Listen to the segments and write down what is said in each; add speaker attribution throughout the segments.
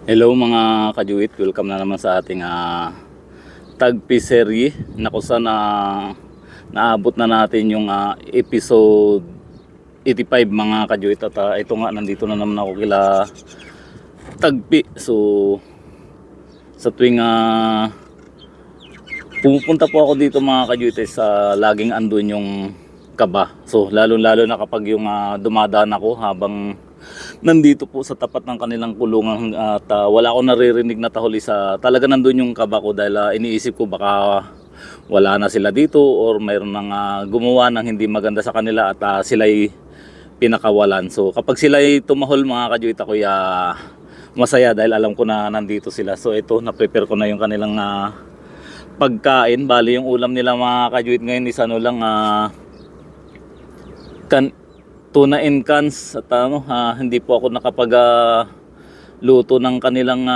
Speaker 1: Hello mga kajuit, welcome na naman sa ating tagpiserye na kung saan naabot na natin yung episode 85 mga kajuit. At ito nga, nandito na naman ako kila Tagpi. So sa tuwing pumupunta po ako dito mga kajuit, sa laging andun yung kaba. So lalo na kapag yung dumadaan ako habang nandito po sa tapat ng kanilang kulungan at wala akong naririnig na tahol, talaga nandun yung kaba ko dahil iniisip ko baka wala na sila dito or mayroon nang gumawa ng hindi maganda sa kanila at sila'y pinakawalan. So kapag sila'y tumahol mga kajuit, ako masaya dahil alam ko na nandito sila. So ito, na-prepare ko na yung kanilang pagkain. Bali yung ulam nila mga kajuit ngayon is lang tuna in cans at hindi po ako nakapag luto ng kanilang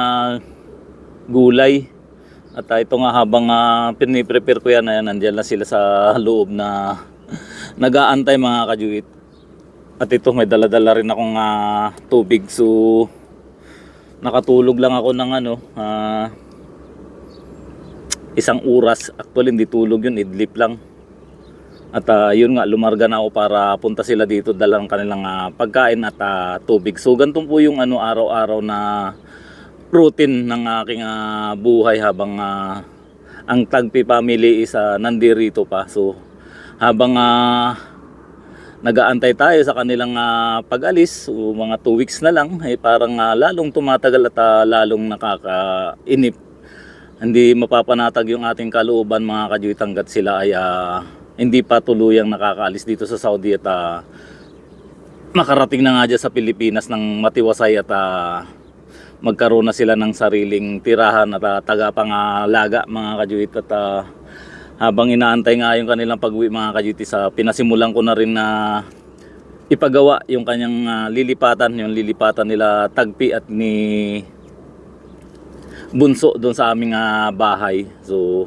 Speaker 1: gulay. At ito nga, habang piniprepare ko yan, nandiyan na sila sa loob na nag-aantay mga kajuit. At ito, may dala-dala rin akong tubig. So nakatulog lang ako ng isang oras. Actually hindi tulog yun, idlip lang. At yun nga, lumarga na ako para punta sila dito, dalang kanilang pagkain at tubig. So ganito po yung araw-araw na routine ng aking buhay habang ang Tagpi family is nandirito pa. So habang nag-aantay tayo sa kanilang pag-alis, so mga 2 weeks na lang, parang lalong tumatagal at lalong nakakainip. Hindi mapapanatag yung ating kalooban mga kajuit hanggat sila ay hindi pa tuluyang nakakaalis dito sa Saudi at makarating na nga dyan sa Pilipinas ng matiwasay at magkaroon na sila ng sariling tirahan at tagapangalaga mga kajuit. At habang inaantay nga yung kanilang pag-uwi mga kajuit, pinasimulan ko na rin na ipagawa yung kanyang lilipatan, yung lilipatan nila Tagpi at ni Bunso doon sa aming bahay. So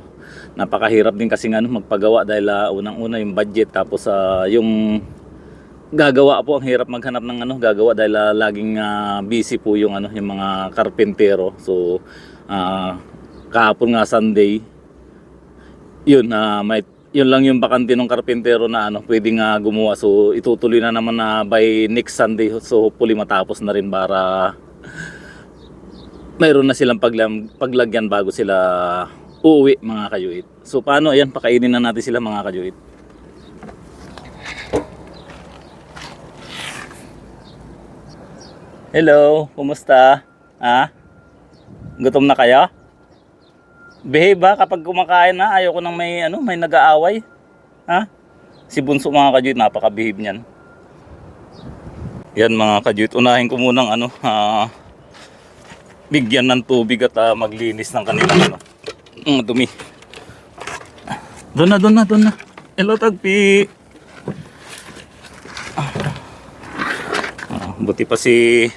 Speaker 1: napakahirap din kasi magpagawa dahil unang-una yung budget, tapos yung gagawa po, ang hirap maghanap ng gagawa dahil laging busy po yung yung mga karpentero. So kahapon nga Sunday, yun yun lang yung bakante ng karpentero na pwedeng gumawa. So itutuloy na naman by next Sunday. So hopefully matapos na rin para mayroon na silang paglagyan bago sila uuwi mga kajuit. So paano, ayan, pakainin na natin sila mga kajuit. Hello, kumusta? Gutom na kayo? Behave ba kapag kumakain na? Ayoko nang may nag-aaway. Si Bunso mga kajuit, napaka-behave niyan. Yan mga kajuit, unahin ko munang bigyan ng tubig at maglinis ng kanilang dumi. Doon na. Hello Tagpi. Buti pa si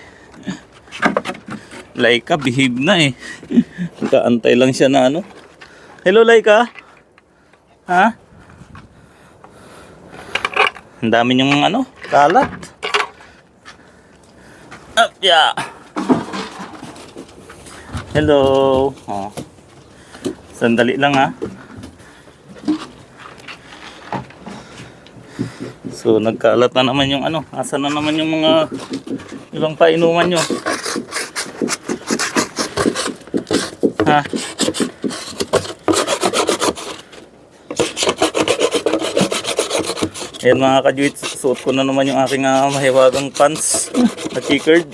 Speaker 1: Laika, behave na eh. Nakaantay lang siya na Hello Laika. Ang dami niyong kalat. Yeah. Hello. Sandali lang So nagkalat na naman yung asan na naman yung mga ibang painuman nyo? Ayan mga kajuit, suot ko na naman yung aking mahiwagang pants na checkered.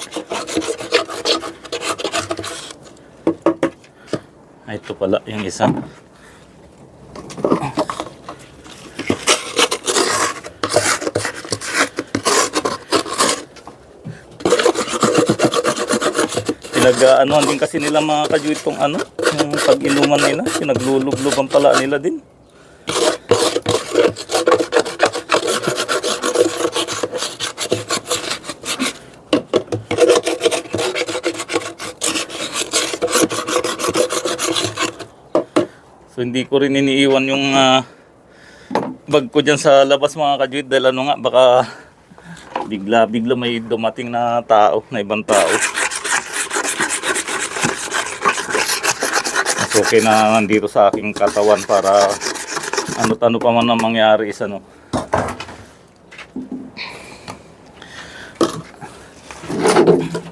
Speaker 1: Ito pala yung isa. Pinag-anuhan din kasi nila mga kajuit kung yung pag-inuman nila, pinaglulubluban pala nila din. So hindi ko rin iniiwan yung bag ko dyan sa labas mga kajuit dahil baka bigla may dumating na tao, na ibang tao. okay na nandito sa aking katawan para ano pa man ang mangyari is ano.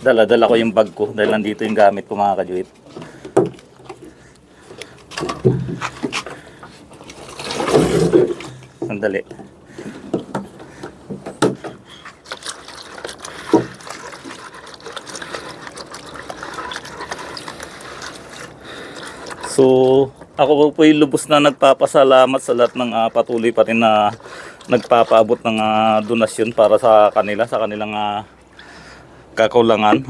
Speaker 1: Dala-dala ko yung bag ko dahil nandito yung gamit ko mga kajuit. Sandali. So, ako po yung lubos na nagpapasalamat sa lahat ng patuloy pa rin na nagpapaabot ng donasyon para sa kanila, sa kanilang kakulangan.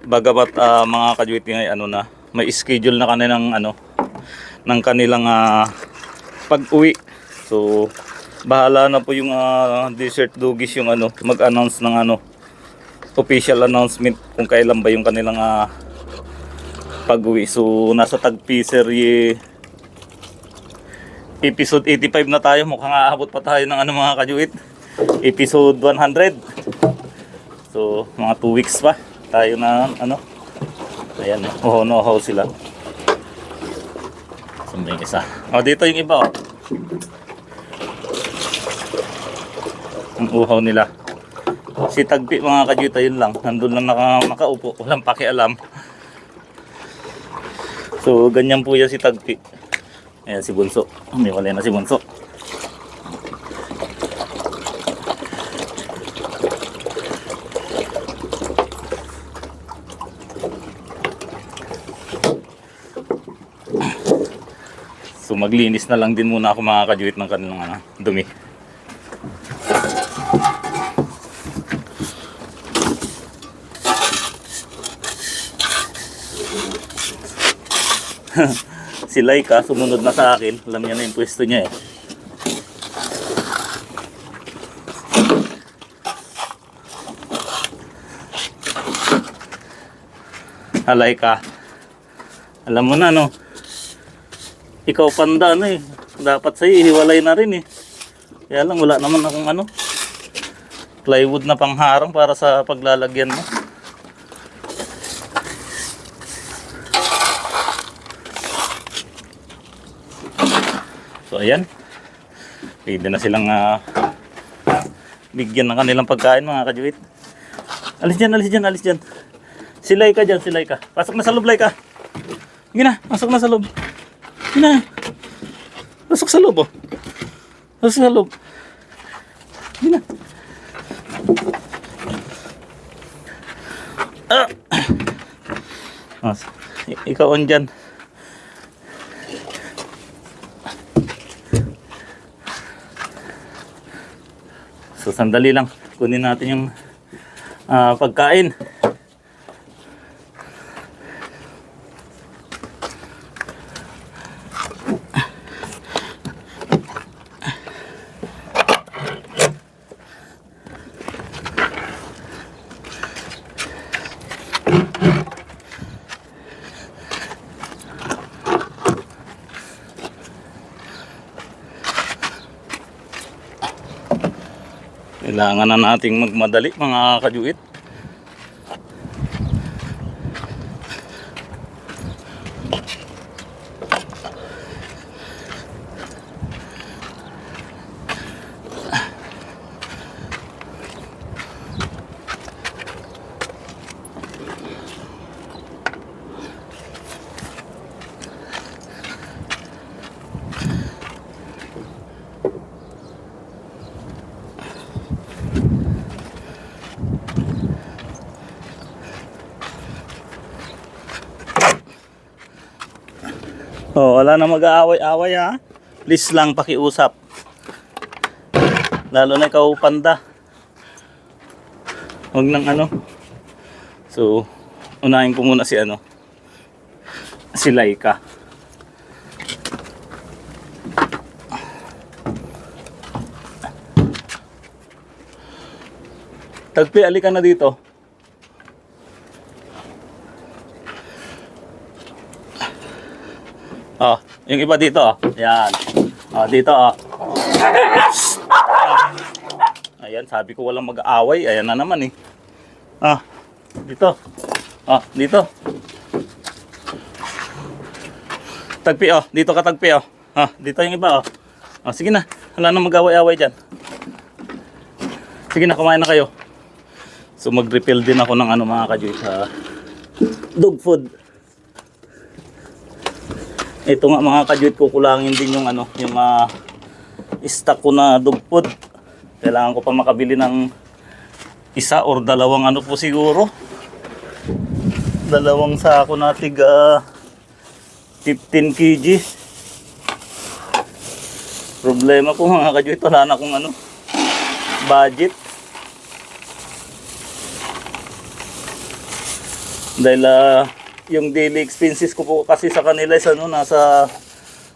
Speaker 1: Bagamat mga kajuit ay ano na, may schedule na kanilang ano, ng kanilang pag-uwi. So, bahala na po yung Desert Duggies yung ano, mag-announce ng ano, official announcement kung kailan ba yung kanilang pag-uwi. So nasa Tagpiserye episode 85 na tayo. Mukhang aabot pa tayo ng ano mga kajuit, episode 100. So mga 2 weeks pa tayo na ano. Ayan, uho sila. Sambay isa. Dito yung iba ang uhaw nila. Si Tagpi mga kajuit, yun lang, nandun lang nakaupo, walang pakialam. So, ganyan po yan si Tagpi. Ayan si Bunso. May wala na si Bunso. So, maglinis na lang din muna ako mga kajuit ng kanilang dumi. Si Laika sumunod na sa akin. Alam niya na yung pwesto niya eh. Laika, alam mo na no, ikaw panda ano eh, dapat sa'yo hiwalay na rin eh. Kaya lang wala naman akong ano, plywood na pangharang para sa paglalagyan mo. So ayan, pwede na silang bigyan ng kanilang pagkain mga kajuit. Alis dyan. Si Laika dyan, si Laika. Pasok na sa loob, Laika. Sige na, pasok na sa loob. Sige na. Pasok sa loob, oh. Pasok sa loob. Sige na. Ikaw on dyan. So sandali lang, kunin natin yung pagkain. Kailangan na nating magmadali mga kajuit. Wala na mag-aaway-aaway ha. Please lang pakiusap. Lalo na ikaw panda. Huwag nang ano. So, unahin ko muna si ano. Si Laika. Tagpi, alika na dito. Yung iba dito, Ayan. Dito, Ayan, sabi ko walang mag-aaway. Ayan na naman eh. Dito. Dito. Tagpi oh, dito ka tagpi oh. Dito yung iba oh. Sige na, wala nang mag-away-away dyan. Sige na, kumain na kayo. So mag-refill din ako ng ano mga kajuit sa dog food. Ito nga mga kajuit, kukulangin din yung ano, yung stock ko na dog food. Kailangan ko pa makabili ng isa or dalawang ano po siguro. Dalawang sako na tiga 15 kg. Problema ko mga kajuit, wala na akong ano, budget. Dahil yung daily expenses ko po kasi sa kanila is ano, nasa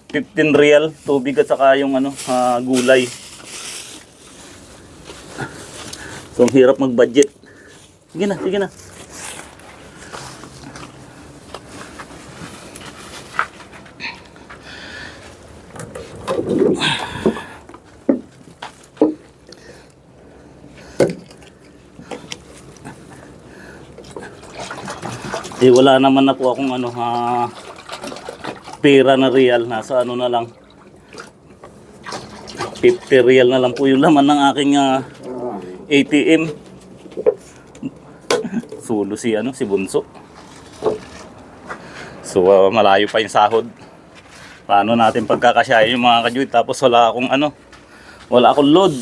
Speaker 1: 15 real, tubig at saka yung ano, gulay. So ang hirap mag-budget. Sige na, sige na. Wala naman na po akong ano, pera na real, nasa ano na lang 50 real na lang po yung laman ng aking ATM. Sulo si ano, si Bunso. So malayo pa yung sahod. Paano natin pagkakasyahin yung mga kajuit, tapos wala akong ano, wala akong load.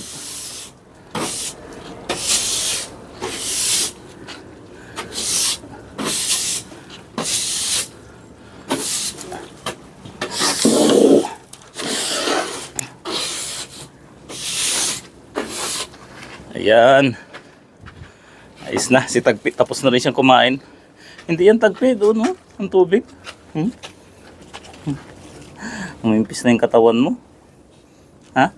Speaker 1: Ayan. Ayos na. Si Tagpi tapos na rin siyang kumain. Hindi yan Tagpi. Doon no? Ang tubig. Umimpis na yung katawan mo. Ha?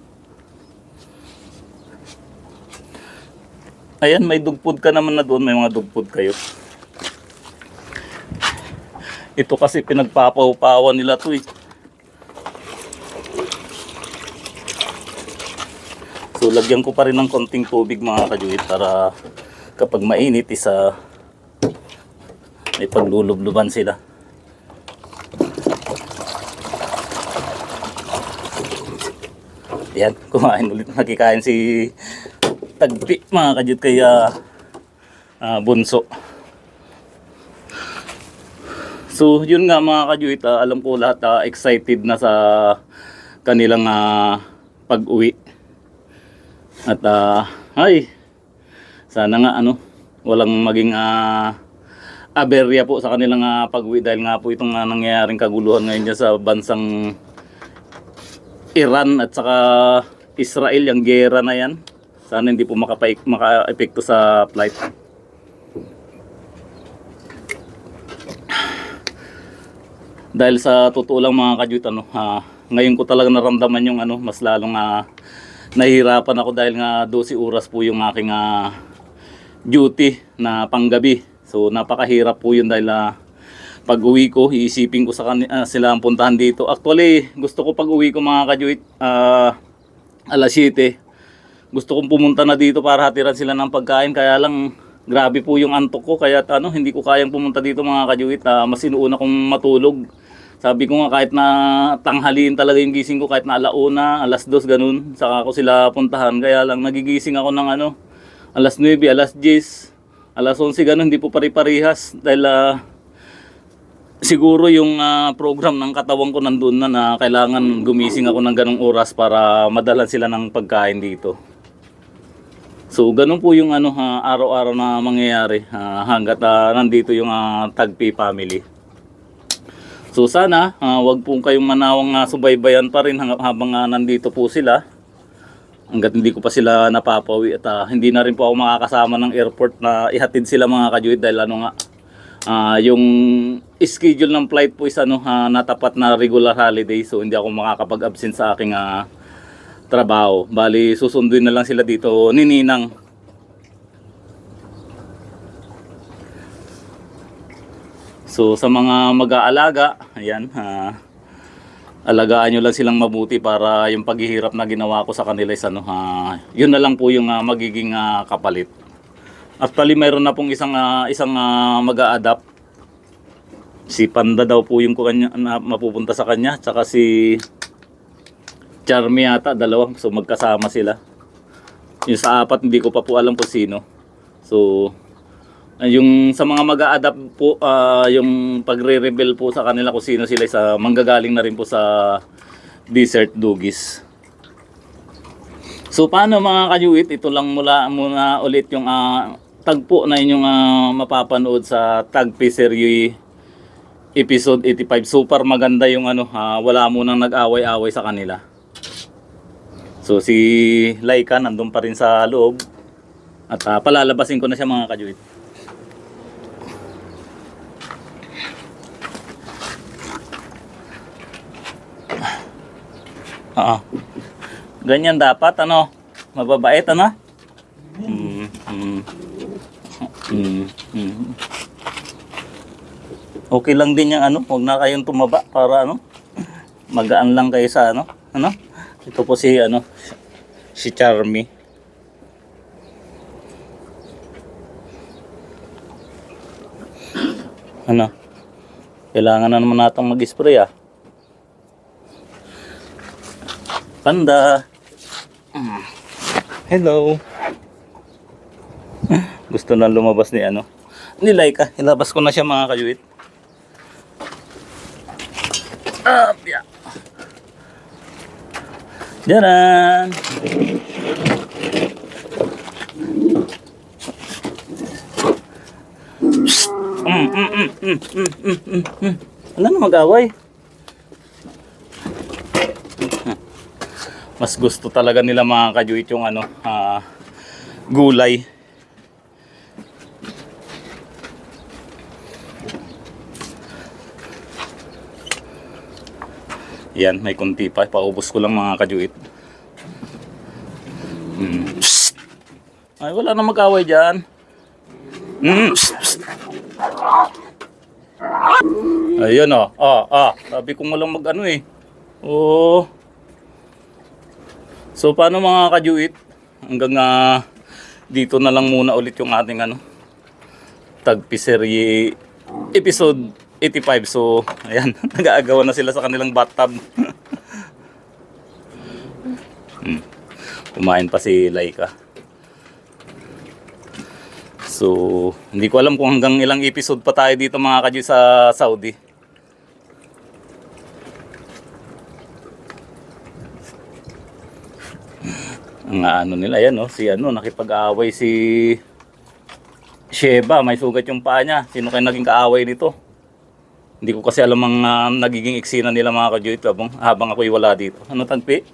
Speaker 1: Ayan. May dog food ka naman na doon. May mga dog food kayo. Ito kasi pinagpapaw-pawan nila to eh. So lagyan ko pa rin ng konting tubig mga kajuit para kapag mainit isa may paglulubluban sila. Yan, kumain ulit, nakikain si Tagpi mga kajuit kaya Bunso. So yun nga mga kajuit, alam ko lahat excited na sa kanilang pag-uwi. At ay sana nga ano, walang maging aberya po sa kanilang pag-uwi dahil nga po itong nangyayaring kaguluhan ngayon dyan sa bansang Iran at saka Israel, yung gera na yan. Sana hindi po maka-epekto sa flight. Dahil sa totoo lang mga kajuit, ano, ngayon ko talaga naramdaman yung ano, mas lalong nahihirapan ako dahil nga 12 oras po yung aking duty na panggabi. So napakahirap po yun dahil pag uwi ko, iisipin ko sa sila ang puntahan dito. Actually, gusto ko pag uwi ko mga kajuit, alas 7. Gusto kong pumunta na dito para hatiran sila ng pagkain. Kaya lang, grabe po yung antok ko. Kaya ano, hindi ko kayang pumunta dito mga kajuit. Mas inuuna kong matulog. Sabi ko nga kahit na tanghaliin talaga yung gising ko, kahit na alauna, alas 2 ganun, saka ko sila puntahan. Kaya lang nagigising ako ng ano, alas 9, alas 10, alas 11 ganun, hindi po pare-parehas. Dahil siguro yung program ng katawan ko nandun na kailangan gumising ako ng ganung oras para madalan sila ng pagkain dito. So ganun po yung ano, araw-araw na mangyayari hanggat nandito yung Tagpi family. So sana wag po kayong manawang subaybayan pa rin habang nandito po sila. Hanggat hindi ko pa sila napapawi at hindi na rin po ako makakasama ng airport na ihatid sila mga kajuit dahil ano nga, yung schedule ng flight po is ano, natapat na regular holiday, so hindi ako makakapag-absent sa aking trabaho. Bali susunduin na lang sila dito ni Ninang. So sa mga mag-aalaga, ayan, alagaan nyo lang silang mabuti para yung paghihirap na ginawa ko sa kanila is ano, yun na lang po yung magiging kapalit. Actually mayroon na pong isang mag-a-adapt. Si Panda daw po yung kanya, na mapupunta sa kanya. Tsaka si Charmy yata, dalawa. So magkasama sila. Yung sa apat, hindi ko pa po alam kung sino. So, yung sa mga mag-a-adapt po, yung pagre-reveal po sa kanila kung sino sila, sa manggagaling na rin po sa Desert Dugis. So paano mga kayuit, ito lang muna ulit yung tagpo na inyong mapapanood sa Tagpi Serye episode 85. Super maganda yung wala munang nag-away-away sa kanila. So si Laika nandun pa rin sa loob. At palalabasin ko na siya mga kayuit. Ganyan dapat mababait Okay lang din yung huwag na kayong tumaba para magaan lang kayo sa ito po si Charmy. Kailangan na naman natang mag-spray Panda. Hello. Gusto na lumabas ni Laika. Ilabas ko na siya mga kayuit. Yeah. Jaran. Wala na mag-away. Mas gusto talaga nila mga kayuit yung gulay. Yan, may kunti pa. Paubos ko lang mga kayuit. Ay, wala na mag-away dyan. Ayun sabi ko mo lang So paano mga kayuit, hanggang dito na lang muna ulit yung ating Tagpi Serye episode 85. So ayan, nag-aagawan na sila sa kanilang bathtub. Kumain pa si Laika. So hindi ko alam kung hanggang ilang episode pa tayo dito mga kayuit sa Saudi. Ang nila yan si nakipag-aaway si Sheba, may sugat yung paa niya. Sino kayo naging kaaway nito? Hindi ko kasi alam ang nagiging eksena nila mga kayuit habang ako'y wala dito. Tagpi?